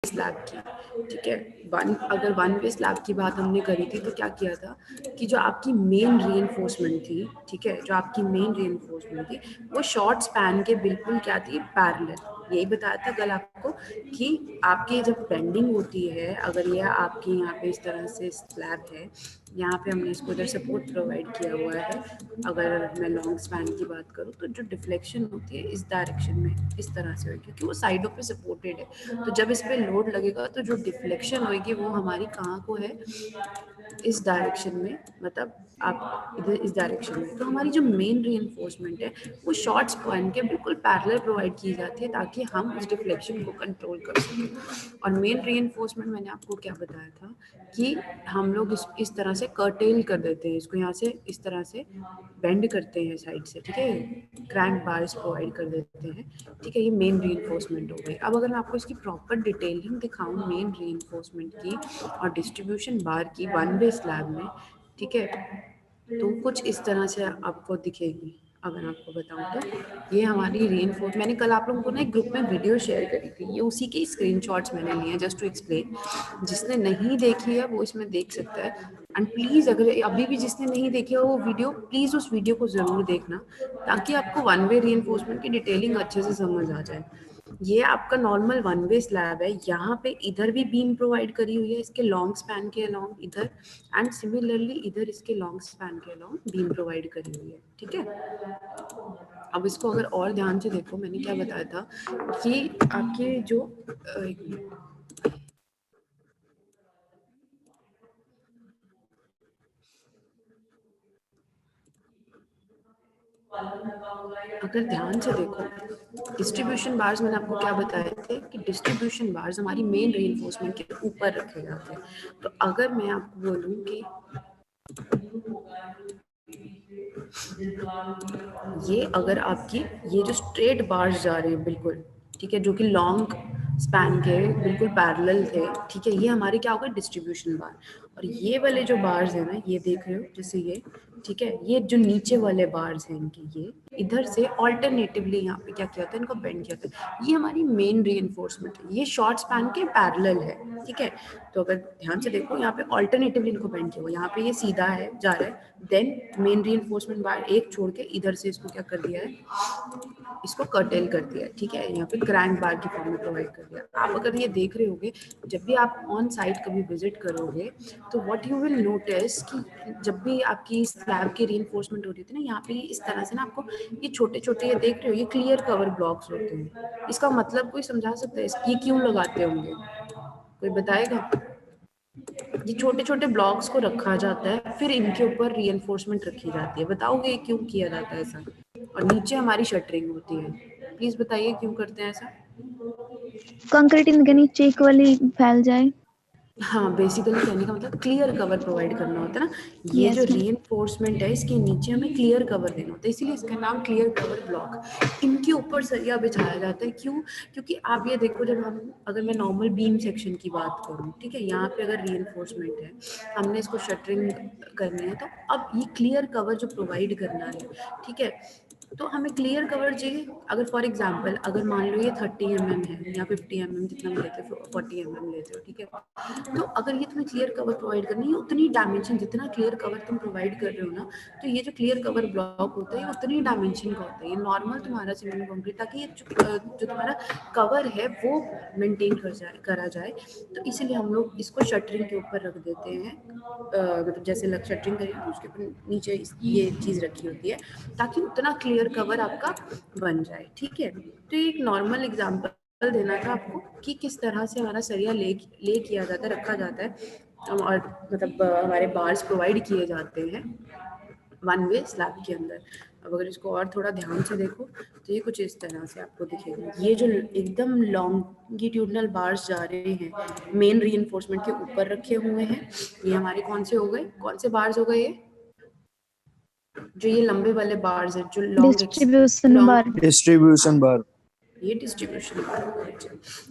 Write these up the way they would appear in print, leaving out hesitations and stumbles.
Slab की, ठीक है। अगर वन वे स्लैब की बात हमने करी थी तो क्या किया था कि जो आपकी मेन रीइंफोर्समेंट थी, ठीक है, जो आपकी मेन रीइंफोर्समेंट थी वो शॉर्ट स्पैन के बिल्कुल क्या थी, पैरेलल। यही बताया था कल आपको कि आपकी जब बेंडिंग होती है, अगर यह आपके यहाँ पे इस तरह से स्लैब है, यहाँ पे हमने इसको इधर सपोर्ट प्रोवाइड किया हुआ है, अगर मैं लॉन्ग स्पैन की बात करूँ तो जो डिफ्लेक्शन होती है इस डायरेक्शन में इस तरह से होगी, क्योंकि वो साइडों पे सपोर्टेड है। तो जब इस पे लोड लगेगा तो जो डिफ्लेक्शन होगी वो हमारी कहाँ को है, इस डायरेक्शन में, मतलब आप इधर इस डायरेक्शन में। तो हमारी जो मेन रीइंफोर्समेंट है वो शॉर्ट स्पैन के बिल्कुल पैरेलल प्रोवाइड की जाती है ताकि हम उस डिफ्लेक्शन को कंट्रोल कर सकें। और मेन रीइंफोर्समेंट मैंने आपको क्या बताया था कि हम लोग इस तरह से कर्टेल कर देते हैं, इसको यहाँ से इस तरह से बेंड करते हैं साइड से, ठीक है, क्रैंक बार्स प्रोवाइड कर देते हैं, ठीक है। ये मेन रीइंफोर्समेंट हो गई। अब अगर मैं आपको इसकी प्रॉपर डिटेलिंग दिखाऊं मेन रीइंफोर्समेंट की और डिस्ट्रीब्यूशन बार की वन वे स्लैब में, ठीक है, तो कुछ इस तरह से आपको दिखेगी। अगर आपको बताऊं तो ये हमारी रीइंफोर्स, मैंने कल आप लोगों को ना एक ग्रुप में वीडियो शेयर करी थी, ये उसी के स्क्रीनशॉट्स मैंने लिए हैं जस्ट टू एक्सप्लेन। जिसने नहीं देखी है वो इसमें देख सकता है। एंड प्लीज़ अगर अभी भी जिसने नहीं देखी है वो वीडियो, प्लीज़ उस वीडियो को ज़रूर देखना ताकि आपको वन वे रीइंफोर्समेंट की डिटेलिंग अच्छे से समझ आ जाए। ये आपका नॉर्मल वन वे स्लैब है, यहाँ पे इधर भी बीम प्रोवाइड करी हुई है इसके लॉन्ग स्पैन के अलोंग इधर, एंड सिमिलरली इधर इसके लॉन्ग स्पैन के अलोंग बीम प्रोवाइड करी हुई है, ठीक है। अब इसको अगर और ध्यान से देखो, मैंने क्या बताया था कि आपके जो एक मिनट, अगर ध्यान से देखो डिस्ट्रीब्यूशन बार्स, मैंने आपको क्या बताए थे कि डिस्ट्रीब्यूशन बार्स हमारी मेन रीइंफोर्समेंट के ऊपर रखे जाते हैं। तो अगर मैं आपको बोलूँ कि ये अगर आपकी ये जो स्ट्रेट बार्स जा रहे हैं बिल्कुल, ठीक है, जो कि लॉन्ग स्पैन के बिल्कुल पैरेलल थे, ठीक है, ये हमारे क्या होगा, डिस्ट्रीब्यूशन बार। और ये वाले जो बार्स हैं ना, ये देख रहे हो जैसे ये, ठीक है, ये जो नीचे वाले बार्स हैं इनके, ये इधर से ऑल्टरनेटिवली यहाँ पे क्या किया था, इनको बेंड किया था। ये हमारी मेन रीइंफोर्समेंट है, ये शॉर्ट स्पैन के पैरेलल है, ठीक है। तो अगर ध्यान से देखो यहाँ पे ऑल्टरनेटिवली इनको बेंड किया हुआ, यहाँ पे ये सीधा है जा रहा है, देन मेन रीइंफोर्समेंट बार एक छोड़ के इधर से इसको क्या कर दिया है, इसको कर्टेल कर दिया है, ठीक है, यहाँ पे क्रैंक बार की फॉर्म में प्रोवाइड कर दिया। आप अगर ये देख रहे होगे, जब भी आप ऑन साइट कभी विजिट करोगे तो व्हाट यू विल नोटिस कि जब भी आपकी स्लैब की रीइंफोर्समेंट होती थी ना, यहाँ पे इस तरह से ना आपको ये छोटे छोटे, ये देख रहे हो, ये क्लियर कवर ब्लॉक्स होते हैं। इसका मतलब कोई समझा सकता है ये क्यों लगाते होंगे, कोई बताएगा? ये छोटे छोटे ब्लॉक्स को रखा जाता है, फिर इनके ऊपर रीइंफोर्समेंट रखी जाती है। बताओगे क्यों किया जाता है ऐसा? और नीचे हमारी शटरिंग होती है, प्लीज बताइए क्यों करते हैं ऐसा? कंक्रीट इनके नीचे इक्वली फैल जाए। हाँ, बेसिकली कहने का मतलब क्लियर कवर प्रोवाइड करना होता है ना। ये जो यस मैम। रीइंफोर्समेंट है इसके नीचे हमें क्लियर कवर देना होता है, इसीलिए इसका नाम क्लियर कवर ब्लॉक। इनके ऊपर सरिया बिछाया जाता है, क्यों? क्योंकि आप ये देखो, जब हम, अगर मैं नॉर्मल बीम सेक्शन की बात करूँ, ठीक है, यहाँ पे अगर रीइंफोर्समेंट है, हमने इसको शटरिंग करनी है, तो अब ये क्लियर कवर जो प्रोवाइड करना है, ठीक है, तो हमें क्लियर कवर चाहिए। अगर फॉर एग्जांपल अगर मान लो ये 30 mm है या 50 mm, जितना भी लेते हो, 40 mm लेते हो, ठीक है, तो अगर ये तुम्हें क्लियर कवर प्रोवाइड करनी है, उतनी डायमेंशन जितना क्लियर कवर तुम प्रोवाइड कर रहे हो ना, तो ये जो क्लियर कवर ब्लॉक होता है ये उतनी डायमेंशन का होता है। ये नॉर्मल तुम्हारा सीमेंट कंक्रीट, ताकि ये जो तुम्हारा कवर है वो मेंटेन करा जाए। तो इसीलिए हम लोग इसको शटरिंग के ऊपर रख देते हैं, मतलब जैसे शटरिंग करें तो उसके ऊपर नीचे ये चीज़ रखी होती है ताकि उतना क्लियर कवर आपका बन जाए, ठीक है। तो ये एक नॉर्मल एग्जांपल देना था आपको कि किस तरह से हमारा सरिया ले किया जाता है, रखा जाता है, और मतलब हमारे बार्स प्रोवाइड किए जाते हैं वन वे स्लैब के अंदर। अब अगर इसको और थोड़ा ध्यान से देखो तो ये कुछ इस तरह से आपको दिखेगा। ये जो एकदम लॉन्गिट्यूडनल बार्स जा रहे हैं मेन रीइंफोर्समेंट के ऊपर रखे हुए हैं, ये हमारे कौन से हो गए, कौन से बार्स हो गए? ये जो ये लंबे वाले बार्स हैं, जो डिस्ट्रीब्यूशन बार। डिस्ट्रीब्यूशन बार। ये डिस्ट्रीब्यूशन है।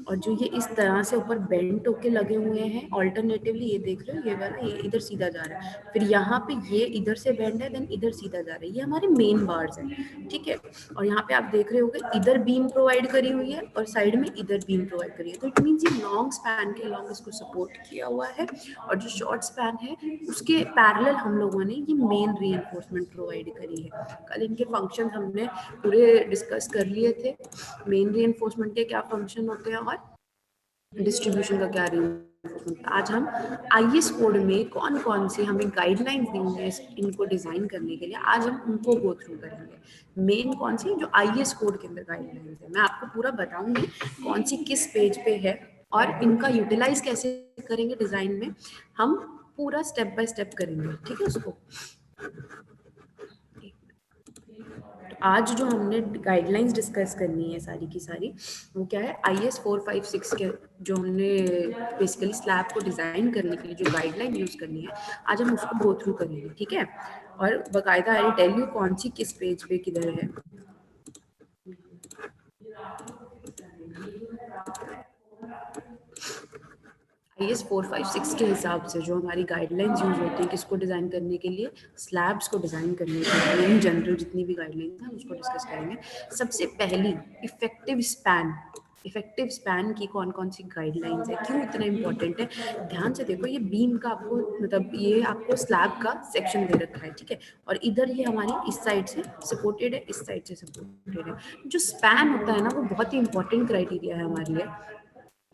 और जो ये इस तरह से ऊपर बेंट होके लगे हुए हैं ऑल्टरनेटिवली, ये देख रहे हो ये वाला, ये इधर सीधा जा रहा है, फिर यहाँ पे ये इधर से बेंड है, देन इधर सीधा जा रहा है, ये हमारे मेन बार्स हैं, ठीक है। और यहाँ पे आप देख रहे होगे इधर बीम प्रोवाइड करी हुई है और साइड में इधर बीम प्रोवाइड करी है, तो इट मीन्स ये लॉन्ग स्पैन के लॉन्ग इसको सपोर्ट किया हुआ है, और जो शॉर्ट स्पैन है उसके पैरेलल हम लोगों ने ये मेन रीइंफोर्समेंट प्रोवाइड करी है। कल इनके फंक्शन हमने पूरे डिस्कस कर लिए थे, मेन रीइंफोर्समेंट के क्या फंक्शन होते हैं और डिस्ट्रीब्यूशन का क्या रीइंफोर्समेंट। आज हम आईएस कोड में कौन कौन सी हमें गाइडलाइंस दी हुई है इनको डिजाइन करने के लिए, आज हम उनको गो थ्रू करेंगे। मेन कौन सी जो आईएस कोड के अंदर गाइडलाइंस है, मैं आपको पूरा बताऊंगी कौन सी किस पेज पे है और इनका यूटिलाइज कैसे करेंगे डिजाइन में, हम पूरा स्टेप बाय स्टेप करेंगे, ठीक है। उसको आज जो हमने गाइडलाइंस डिस्कस करनी है सारी की सारी, वो क्या है, IS 456 के जो हमने बेसिकली स्लैब को डिजाइन करने के लिए जो गाइडलाइन यूज करनी है, आज हम उसको गो थ्रू करेंगे, ठीक है। और बाकायदा आई टेल यू कौन सी किस पेज पे किधर है। IS 456 के हिसाब से जो हमारी गाइडलाइंस यूज होती है किसको डिज़ाइन करने के लिए, स्लैब्स को डिज़ाइन करने के लिए, इन जनरल जितनी भी गाइडलाइंस हैं उसको डिस्कस करेंगे। सबसे पहली इफेक्टिव स्पैन की कौन कौन सी गाइडलाइंस है, क्यों इतना इंपॉर्टेंट है, ध्यान से देखो। ये बीम का आपको मतलब ये आपको स्लैब का सेक्शन दे रखा है, ठीक है, और इधर ये हमारी इस साइड से सपोर्टेड है, इस साइड से सपोर्टेड है। जो स्पैन होता है ना वो बहुत ही इंपॉर्टेंट क्राइटेरिया है हमारे लिए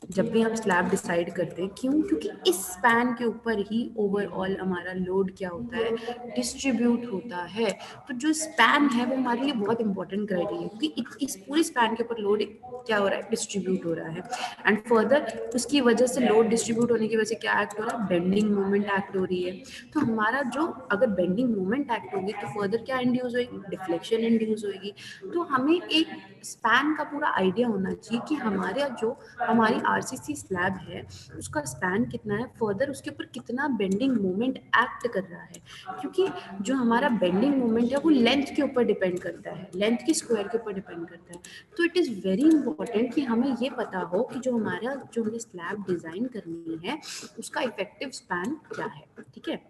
जब भी हम स्लैब डिसाइड करते हैं। क्यों? क्योंकि इस स्पैन के ऊपर ही ओवरऑल हमारा लोड क्या होता है, डिस्ट्रीब्यूट होता है। तो जो स्पैन है वो हमारे लिए बहुत इंपॉर्टेंट क्राइटेरिया है, क्योंकि इस पूरी स्पैन के ऊपर लोड क्या हो रहा है, डिस्ट्रीब्यूट हो रहा है। एंड फर्दर उसकी वजह से लोड डिस्ट्रीब्यूट होने की वजह से क्या एक्ट हो रहा है, बेंडिंग मोमेंट एक्ट हो रही है। तो हमारा जो अगर बेंडिंग मोमेंट एक्ट होगी तो फर्दर क्या इंड्यूस होगी, डिफ्लेक्शन इंड्यूस होगी। तो हमें एक स्पैन का पूरा आइडिया होना चाहिए कि हमारे जो हमारी आरसीसी स्लैब है उसका स्पैन कितना है, फर्दर उसके ऊपर कितना बेंडिंग मोमेंट एक्ट कर रहा है। क्योंकि जो हमारा बेंडिंग मोमेंट है वो लेंथ के ऊपर डिपेंड करता है, लेंथ की स्क्वायर के ऊपर डिपेंड करता है। तो इट इज़ वेरी इंपॉर्टेंट कि हमें ये पता हो कि जो हमें स्लैब डिज़ाइन करनी है उसका इफेक्टिव स्पैन क्या है, ठीक है।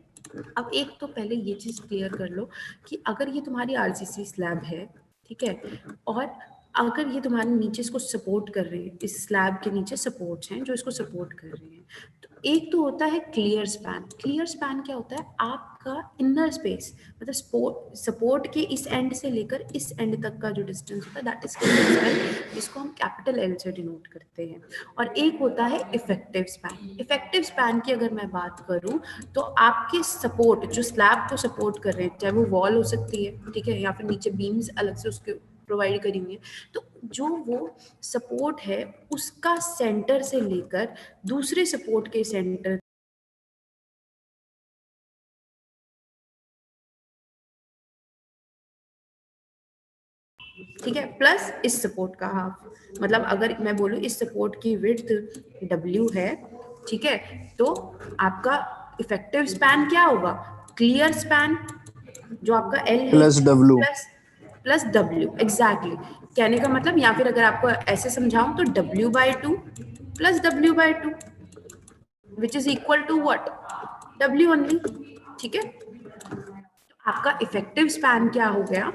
अब एक तो पहले ये चीज़ क्लियर कर लो कि अगर ये तुम्हारी आरसीसी स्लैब है, ठीक है, और अगर ये तुम्हारे नीचे इसको सपोर्ट कर रहे हैं, इस स्लैब के नीचे सपोर्ट्स हैं जो इसको सपोर्ट कर रहे हैं, तो एक तो होता है क्लियर स्पैन। क्लियर स्पैन क्या होता है, आपका इनर स्पेस, मतलब सपोर्ट के इस एंड से लेकर इस एंड तक का जो डिस्टेंस होता है, दैट इज क्लियर स्पैन, जिसको हम कैपिटल L से डिनोट करते हैं। और एक होता है इफेक्टिव स्पैन। इफेक्टिव स्पैन की अगर मैं बात करूं तो आपके सपोर्ट जो स्लैब को सपोर्ट कर रहे हैं, चाहे वो वॉल हो सकती है, ठीक है, या फिर नीचे बीम्स अलग से उसके प्रोवाइड करी हुई है, तो जो वो सपोर्ट है उसका सेंटर से लेकर दूसरे सपोर्ट के सेंटर, ठीक है, प्लस इस सपोर्ट का हाफ। मतलब अगर मैं बोलूँ इस सपोर्ट की विड्थ W है, ठीक है, तो आपका इफेक्टिव स्पैन क्या होगा, क्लियर स्पैन जो आपका L है plus W plus W, exactly. कहने का मतलब, या फिर अगर आपको ऐसे समझाऊं तो W/2 plus W/2 which is equal to what, W only, ठीक है। आपका इफेक्टिव स्पैन क्या हो गया,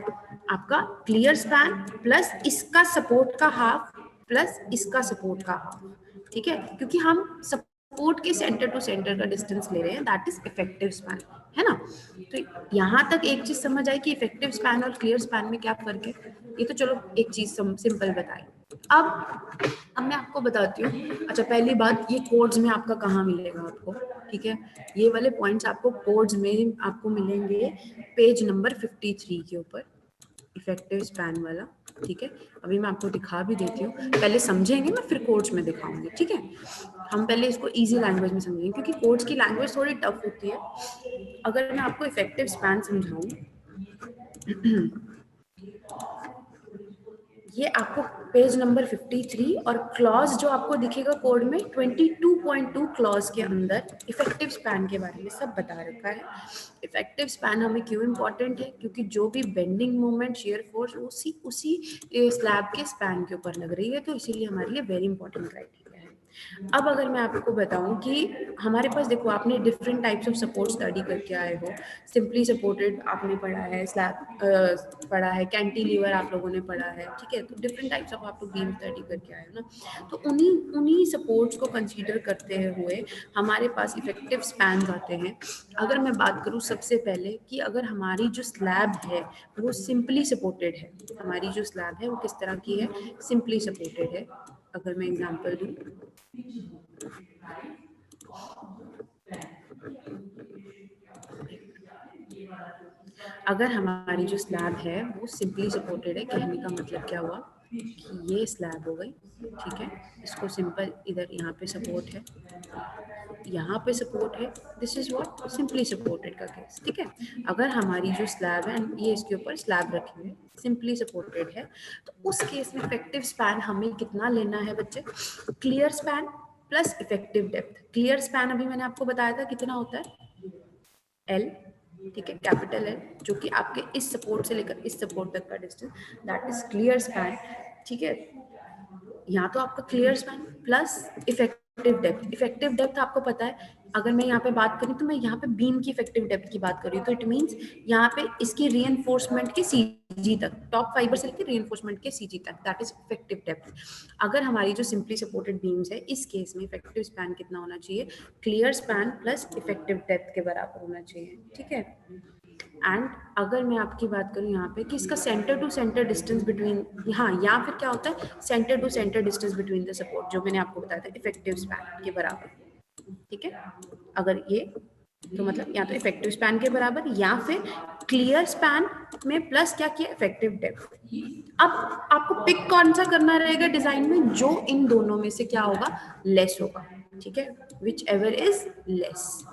आपका क्लियर स्पैन प्लस इसका सपोर्ट का हाफ प्लस इसका सपोर्ट का हाफ, ठीक है, क्योंकि हम सपोर्ट के सेंटर टू सेंटर का डिस्टेंस ले रहे हैं, दैट इज इफेक्टिव स्पैन, है ना। तो यहाँ तक एक चीज समझ आई कि इफेक्टिव स्पैन और क्लियर स्पैन में क्या फर्क है, ये तो चलो एक चीज सिंपल बताई। अब मैं आपको बताती हूँ। अच्छा, पहली बात, ये कोड्स में आपका कहाँ मिलेगा आपको, ठीक है, ये वाले पॉइंट्स आपको कोड्स में आपको मिलेंगे पेज नंबर 53 के ऊपर, इफेक्टिव स्पैन वाला, ठीक है। अभी मैं आपको दिखा भी देती हूँ, पहले समझेंगे मैं फिर कोड्स में दिखाऊंगी, ठीक है। हम पहले इसको इजी लैंग्वेज में समझेंगे क्योंकि कोड्स की लैंग्वेज थोड़ी टफ होती है। अगर मैं आपको इफेक्टिव स्पैन समझाऊँ ये आपको पेज नंबर 53 और क्लॉज जो आपको दिखेगा कोड में 22.2 क्लॉज के अंदर इफेक्टिव स्पैन के बारे में सब बता रखा है। इफेक्टिव स्पैन हमें क्यों इम्पोर्टेंट है, क्योंकि जो भी बेंडिंग मोमेंट, शेयर फोर्स उसी स्लैब के स्पैन के ऊपर लग रही है, तो इसीलिए हमारे लिए वेरी इंपॉर्टेंट क्राइटेरिया है। अब अगर मैं आपको बताऊं कि हमारे पास, देखो आपने different types of support study करके आए हो, सिंपली सपोर्टेड आपने पढ़ा है, स्लैब पढ़ा है, कैंटिलीवर आप लोगों ने पढ़ा है, ठीक है, तो डिफरेंट टाइप्स ऑफ आप लोग बीम स्टडी करके आए हो ना, तो उन्हीं उन्हीं सपोर्ट्स को कंसीडर करते हुए हमारे पास इफेक्टिव स्पैन आते हैं। अगर मैं बात करूं सबसे पहले कि अगर हमारी जो स्लैब है वो सिंपली सपोर्टेड है, हमारी जो स्लैब है वो किस तरह की है, सिंपली सपोर्टेड है। अगर मैं एग्जांपल दूं, अगर हमारी जो स्लैब है वो सिंपली सपोर्टेड है, कहने का मतलब क्या हुआ कि ये स्लैब हो गई, ठीक है, इसको सिंपल इधर यहाँ पे सपोर्ट है, यहाँ पे सपोर्ट है, this is what simply supported का केस, ठीक है। अगर हमारी जो स्लैब है ये इसके ऊपर स्लैब रखे हुए सिंपली सपोर्टेड है, तो उस केस में इफेक्टिव स्पैन हमें कितना लेना है बच्चे, clear span plus effective depth. Clear span अभी मैंने आपको बताया था कितना होता है, एल, ठीक है, कैपिटल एल, जो कि आपके इस सपोर्ट से लेकर इस सपोर्ट तक का distance, that is clear span, ठीक है। यहाँ तो आपका clear span plus effective depth. Effective depth आपको पता है, अगर मैं यहाँ पे बात करूँ तो मैं यहाँ पे बीम की इफेक्टिव डेप्थ की बात कर रही हूँ, तो इट मींस यहाँ पे इसकी रीइंफोर्समेंट के सीजी तक, टॉप फाइबर से लेकर रीइंफोर्समेंट के सीजी तक, दैट इज इफेक्टिव डेप्थ। अगर हमारी जो सिंपली सपोर्टेड बीम्स है, इस केस में इफेक्टिव स्पैन कितना होना चाहिए, clear span plus effective depth के बराबर होना चाहिए, ठीक है। एंड अगर मैं आपकी बात करूँ यहाँ पे कि इसका centre to centre distance between, हाँ, या फिर क्या होता है, centre to centre distance between the support, जो मैंने आपको बताया था इफेक्टिव स्पैन के बराबर, ठीक है। अगर ये, तो मतलब या तो इफेक्टिव स्पैन के बराबर या फिर क्लियर स्पैन में प्लस क्या किया, इफेक्टिव डेप्थ। अब आपको पिक कौन सा करना रहेगा डिजाइन में, जो इन दोनों में से क्या होगा, लेस होगा, ठीक है, विच एवर इज लेस।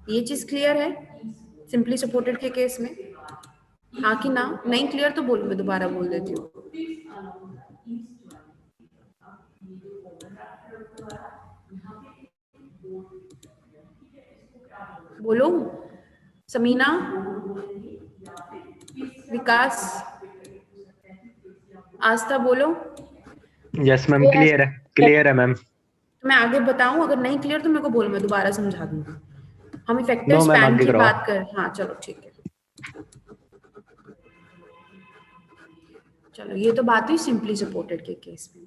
ये चीज क्लियर है सिंपली सपोर्टेड के केस में, हाँ कि ना, नहीं क्लियर तो बोल, मैं दोबारा बोल देती हूँ। बोलो, समीना, विकास, आस्था, बोलो। यस मैम, क्लियर है, क्लियर है मैम। मैं आगे बताऊं, अगर नहीं क्लियर तो मेरे को बोलो, मैं दोबारा समझा दूंगी। हम इफेक्टिव नो मैम, स्पैन आगे की करवाओ। बात कर, हाँ चलो ठीक है, चलो ये तो बात हुई सिंपली सपोर्टेड के केस में।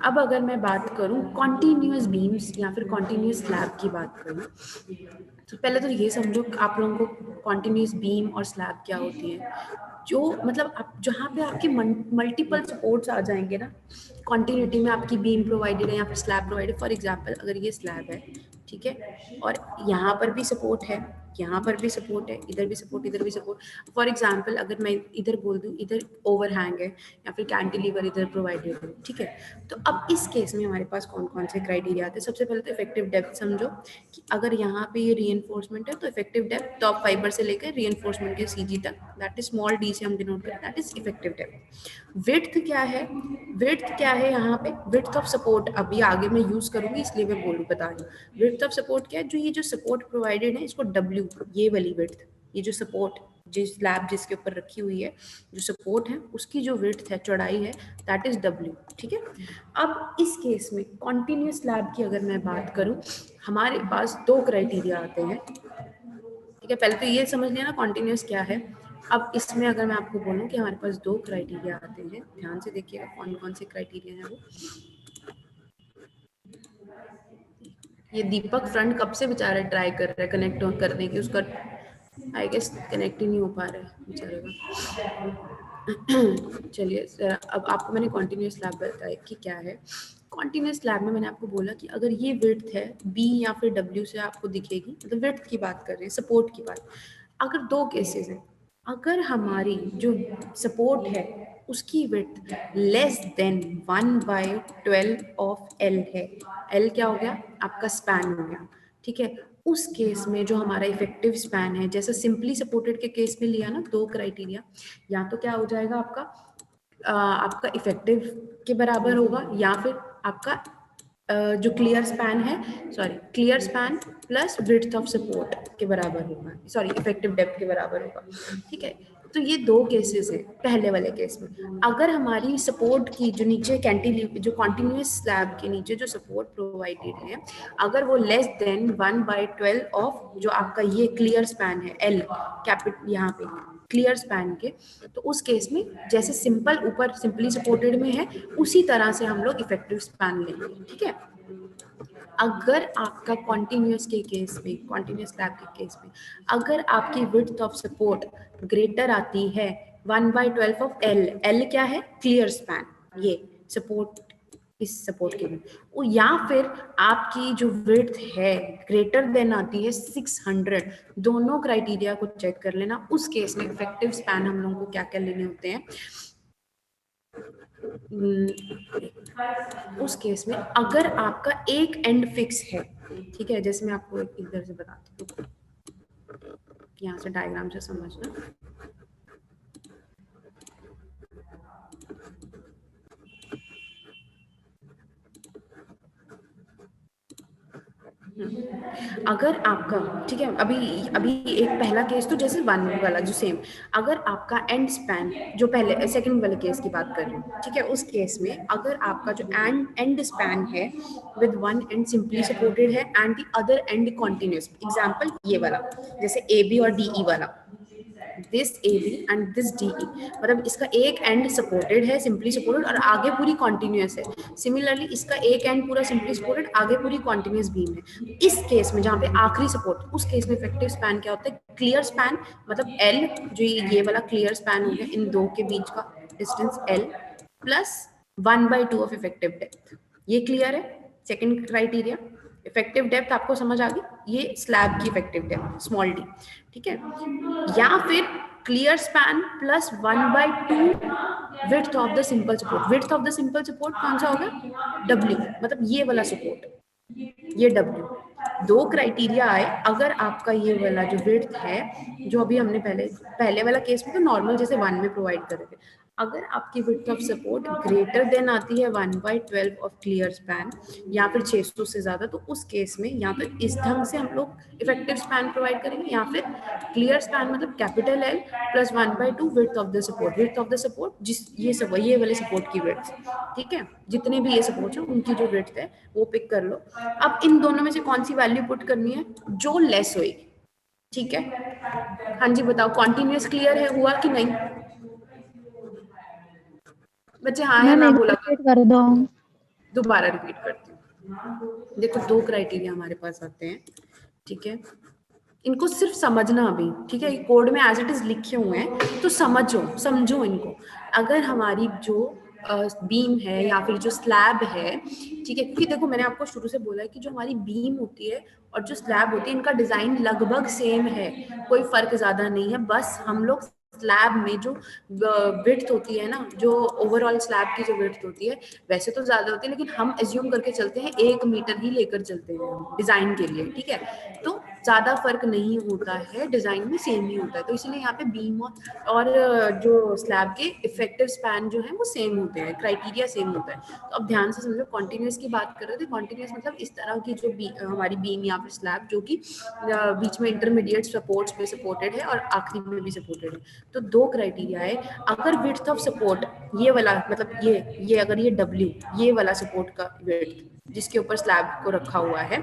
अब अगर मैं बात करूं कॉन्टिन्यूअस बीम्स या फिर कॉन्टिन्यूअस स्लैब की बात करूं, तो पहले तो ये समझो आप लोगों को कॉन्टिन्यूअस बीम और स्लैब क्या होती है। जो मतलब आप जहाँ पे आपके मल्टीपल सपोर्ट्स आ जाएंगे ना, कॉन्टिन्यूटी में आपकी बीम प्रोवाइडेड है या फिर स्लैब प्रोवाइडेड, फॉर एग्जांपल अगर ये स्लैब है, ठीक है, और यहाँ पर भी सपोर्ट है, यहाँ पर भी सपोर्ट है, इधर भी सपोर्ट, इधर भी सपोर्ट, फॉर एग्जांपल अगर मैं इधर बोल दूँ इधर ओवरहैंग है या फिर कैंटिलीवर इधर प्रोवाइडेड है, ठीक है, तो अब इस केस में हमारे पास कौन कौन से क्राइटेरिया आते हैं। सबसे पहले तो इफेक्टिव डेप्थ समझो कि अगर यहाँ पे ये रीइंफोर्समेंट है तो इफेक्टिव डेप्थ टॉप फाइबर से लेकर रीइंफोर्समेंट के सीजी तक, दैट इज स्मॉल डी से हम डिनोट करें, that is effective depth. Width क्या है, विड्थ क्या है यहाँ पे, विड्थ ऑफ सपोर्ट अभी आगे मैं यूज करूंगी इसलिए मैं बोलूँ बता रही हूँ। विड्थ ऑफ सपोर्ट क्या है, जो ये जो सपोर्ट प्रोवाइडेड है इसको डब्ल्यू, ये वाली विड्थ, ये जो सपोर्ट जिस स्लैब जिसके ऊपर रखी हुई है जो सपोर्ट है उसकी जो विड्थ है, चौड़ाई है, दैट इज डब्ल्यू, ठीक है। अब इस केस में कॉन्टिन्यूस स्लैब की अगर मैं बात करूं, हमारे पास दो क्राइटेरिया आते हैं, ठीक है। पहले तो ये समझ लिया ना कॉन्टिन्यूस क्या है। अब इसमें अगर मैं आपको बोलूं कि हमारे पास दो क्राइटेरिया आते हैं, ध्यान से देखिएगा कौन कौन से क्राइटेरिया हैं वो। ये दीपक फ्रंट कब से बेचारा ट्राई कर रहा है कनेक्ट करने की, उसका आई गेस कनेक्ट ही नहीं हो पा रहा है बेचारे का। चलिए जरा, अब आपको मैंने कॉन्टिन्यूस स्लैब बताया कि क्या है। कॉन्टिन्यूस स्लैब में मैंने आपको बोला कि अगर ये विड्थ है बी या फिर डब्ल्यू से आपको दिखेगी, मतलब विड्थ की बात कर रहे हैं, सपोर्ट की बात। अगर दो केसेस हैं, अगर हमारी जो सपोर्ट है उसकी width less than 1/12 of L है, एल क्या हो गया आपका स्पैन हो गया, ठीक है, उस केस में जो हमारा इफेक्टिव स्पैन है, जैसे सिंपली सपोर्टेड के केस में लिया ना दो क्राइटेरिया, या तो क्या हो जाएगा आपका आपका इफेक्टिव के बराबर होगा, या फिर आपका जो क्लियर स्पैन है, sorry clear span plus width of support के बराबर होगा, सॉरी इफेक्टिव डेप्थ के बराबर होगा। ठीक है, तो ये दो केसेस है। पहले वाले केस में अगर हमारी सपोर्ट की जो नीचे कैंटिलीवर, जो कॉन्टिन्यूस स्लैब के नीचे जो सपोर्ट प्रोवाइडेड है, अगर वो लेस देन 1/12 ऑफ जो आपका ये क्लियर स्पैन है एल कैपिट यहाँ पे क्लियर स्पैन के, तो उस केस में जैसे सिंपल ऊपर सिंपली सपोर्टेड में है उसी तरह से हम लोग इफेक्टिव स्पैन लेंगे। ठीक है, अगर आपका कॉन्टिन्यूस के केस में, कॉन्टिन्यूस स्लैब के केस में अगर आपकी विड्थ ऑफ सपोर्ट ग्रेटर आती है 1/12 ऑफ एल, एल क्या है, क्लियर स्पैन, ये सपोर्ट, इस सपोर्ट के लिए, या फिर आपकी जो विड्थ है ग्रेटर देन आती है 600, दोनों क्राइटेरिया को चेक कर लेना। उस केस में इफेक्टिव स्पैन हम लोगों को क्या क्या लेने होते हैं, उस केस में अगर आपका एक एंड फिक्स है, ठीक है, जैसे मैं आपको इधर से बताती हूँ, यहाँ से डायग्राम से समझना। अगर आपका, ठीक है, अभी एक पहला केस तो जैसे 1 वाला जो सेम, अगर आपका एंड स्पैन जो पहले सेकंड वाले केस की बात कर रही हूँ, ठीक है, उस केस में अगर आपका जो एंड स्पैन है with one end simply supported है and the other end continuous, example ये वाला जैसे ए बी और डी ई वाला, this A B and this D E, मतलब इसका एक एंड सपोर्टेड है सिंपली सपोर्टेड और आगे पूरी कॉन्टिन्यूस है। सिमिलरली इसका एक एंड पूरा सिंपली सपोर्टेड, आगे पूरी कॉन्टिन्यूस बीम है। इस केस में जहाँ पे आखिरी सपोर्ट, उस केस में इफेक्टिव स्पैन क्या होता है, क्लियर स्पैन, मतलब एल जो ये वाला क्लियर स्पैन हो गया, इन दो के बीच का distance L plus 1/2 of effective depth. ये क्लियर है सेकेंड क्राइटेरिया। इफेक्टिव डेप्थ आपको समझ आ गई, ये स्लैब की इफेक्टिव डेप्थ स्मॉल डी। ठीक है, या फिर clear span plus 1/2 width of the simple support. Width of the simple support कौन सा होगा, W, मतलब ये वाला सपोर्ट, ये W। दो क्राइटेरिया आए, अगर आपका ये वाला जो विड्थ है, जो अभी हमने पहले वाला केस में तो नॉर्मल जैसे 1 में प्रोवाइड कर रहे थे, अगर आपकी width of support greater than आती है 1/12 ऑफ क्लियर स्पैन या फिर 600 से ज्यादा, तो उस केस में या तो इस ढंग से हम लोग इफेक्टिव स्पैन प्रोवाइड करेंगे, या फिर क्लियर स्पैन मतलब capital L plus 1/2 width of the support. Width of the support जिस ये वाले सपोर्ट की विड्थ, ठीक है, जितने भी ये सपोर्ट है उनकी जो विड्थ है वो पिक कर लो। अब इन दोनों में से कौन सी वैल्यू पुट करनी है, जो लेस होएगी। ठीक है, हाँ जी बताओ, कॉन्टिन्यूस क्लियर है हुआ कि नहीं बच्चे, हाँ या ना बोला कर दो। दोबारा रिपीट करती हूँ। देखो दो क्राइटेरिया हमारे पास आते हैं, ठीक है, इनको सिर्फ समझना अभी, ठीक है, कोड में एज इट इज लिखे हुए हैं तो समझो इनको। अगर हमारी जो बीम है या फिर जो स्लैब है, ठीक है, क्योंकि देखो मैंने आपको शुरू से बोला है कि जो हमारी बीम होती है और जो स्लैब होती है इनका डिजाइन लगभग सेम है, कोई फर्क ज्यादा नहीं है। बस हम लोग स्लैब में जो विड्थ होती है ना, जो ओवरऑल स्लैब की जो विड्थ होती है वैसे तो ज्यादा होती है, लेकिन हम एज्यूम करके चलते हैं 1 मीटर ही लेकर चलते हैं हम डिजाइन के लिए। ठीक है, तो ज्यादा फर्क नहीं होता है, डिजाइन में सेम ही होता है, तो इसलिए यहाँ पे बीम और जो स्लैब के इफेक्टिव स्पैन जो है वो सेम होते हैं, क्राइटेरिया सेम होता है। तो अब ध्यान से समझो, कॉन्टिन्यूस की बात कर रहे थे, कॉन्टिन्यूस मतलब इस तरह की जो हमारी बीम या फिर स्लैब जो कि बीच में इंटरमीडिएट सपोर्ट्स पे सपोर्टेड है और आखिरी में भी सपोर्टेड है। तो दो क्राइटेरिया है, अगर विड्थ ऑफ सपोर्ट ये वाला, मतलब ये अगर ये W, ये वाला सपोर्ट का विड्थ जिसके ऊपर स्लैब को रखा हुआ है,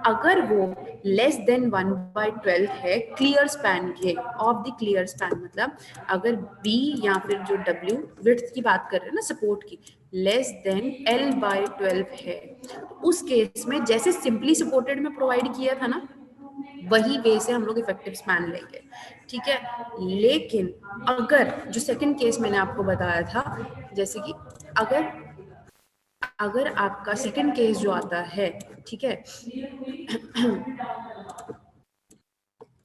अगर वो लेस देन 1/12 है क्लियर स्पैन के, ऑफ द क्लियर स्पैन, मतलब अगर B या फिर जो W विड्थ की बात कर रहे हैं ना सपोर्ट की, लेस देन L/12 है, उस केस में जैसे सिंपली सपोर्टेड में प्रोवाइड किया था ना, वही वे से हम लोग इफेक्टिव स्पैन लेंगे। ठीक है, लेकिन अगर जो सेकंड केस मैंने आपको बताया था, जैसे कि अगर आपका सेकंड केस जो आता है, ठीक है,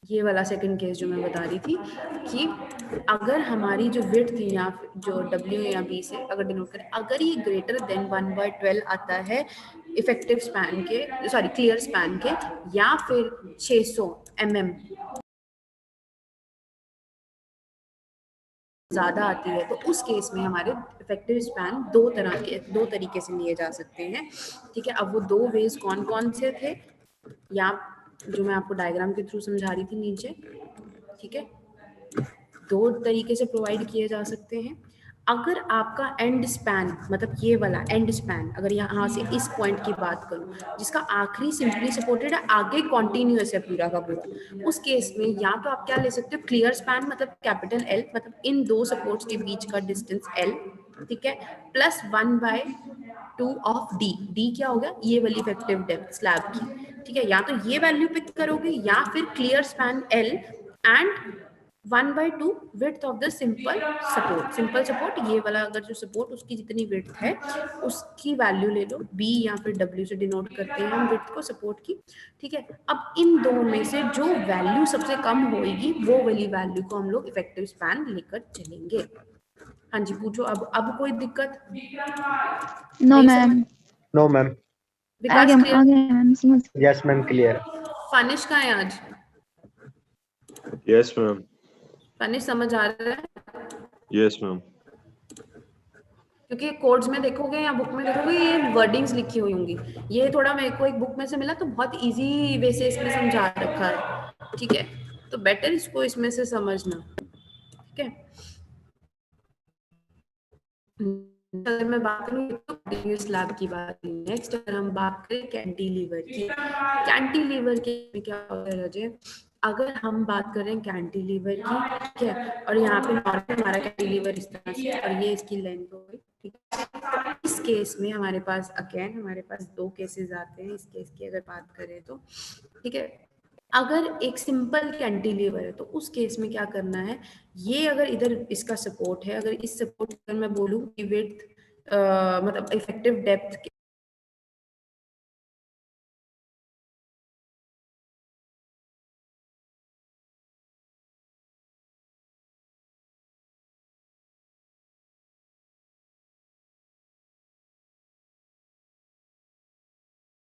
ये वाला सेकंड केस जो मैं बता रही थी कि अगर हमारी जो विड्थ थी या जो W या B से अगर डिनोट करें, अगर ये ग्रेटर देन 1/12 आता है इफेक्टिव स्पैन के, सॉरी क्लियर स्पैन के, या फिर 600 mm ज़्यादा आती है तो उस केस में हमारे इफेक्टिव स्पैन दो तरीके से लिए जा सकते हैं, ठीक है। अब वो दो वेज कौन कौन से थे, या जो मैं आपको डायग्राम के थ्रू समझा रही थी नीचे, ठीक है। दो तरीके से प्रोवाइड किए जा सकते हैं। अगर आपका एंड स्पैन, मतलब ये वाला एंड स्पैन, अगर यहाँ से इस पॉइंट की बात करूँ जिसका आखिरी सिंपली सपोर्टेड है, आगे कॉन्टिन्यूअस है पूरा का पूरा, उस केस में या तो आप क्या ले सकते हो, क्लियर स्पैन, मतलब कैपिटल एल, मतलब इन दो सपोर्ट्स के बीच का डिस्टेंस एल, ठीक है, प्लस 1/2 ऑफ डी। डी क्या हो गया, ये वाली इफेक्टिव डेप्थ स्लैब की, ठीक है। या तो ये वैल्यू पिक करोगे या फिर clear span L and 1/2 width of the simple support. Simple support ये वाला, अगर जो सपोर्ट उसकी जितनी विड्थ है उसकी वैल्यू ले लो, बी या फिर डब्ल्यू से डिनोट करते हैं हम विड्थ को सपोर्ट की, ठीक है। अब इन दो में से जो वैल्यू सबसे कम होगी वो वाली वैल्यू को हम लोग इफेक्टिव स्पैन लेकर चलेंगे। हाँ जी, पूछो। अब कोई दिक्कत? नो नहीं मैम, समझ? No ma'am. विकास आगे क्लियर? आगे मैम समझ। Yes ma'am clear. फनिश कहाँ है आज? Yes ma'am. फनिश समझ आ रहा है? Yes ma'am. क्योंकि कोड्स में देखोगे या बुक में देखोगे ये वर्डिंग्स लिखी हुई होंगी, ये थोड़ा मेरे को एक बुक में से मिला तो बहुत इजी वे से इसमें समझा रखा है, ठीक है। तो बेटर इसको इसमें से समझना, ठीक है। अगर मैं बात करूँ तो कंटिन्यूअस स्लैब की बात, नेक्स्ट अगर हम बात करें कैंटिलीवर की, कैंटिलीवर के क्या होता है राजे, अगर हम बात करें कैंटिलीवर की, ठीक है, और यहाँ पे नॉर्मल हमारा कैंटिलीवर इस तरह से और ये इसकी लेंथ हो गई, ठीक है। तो इस केस में हमारे पास अगेन हमारे पास दो केसेस आते हैं। इस केस की अगर बात करें तो, ठीक है, अगर एक सिंपल कैंटिलीवर है तो उस केस में क्या करना है, ये अगर इधर इसका सपोर्ट है, अगर इस सपोर्ट पर मैं बोलूँ कि विड्थ मतलब इफेक्टिव डेप्थ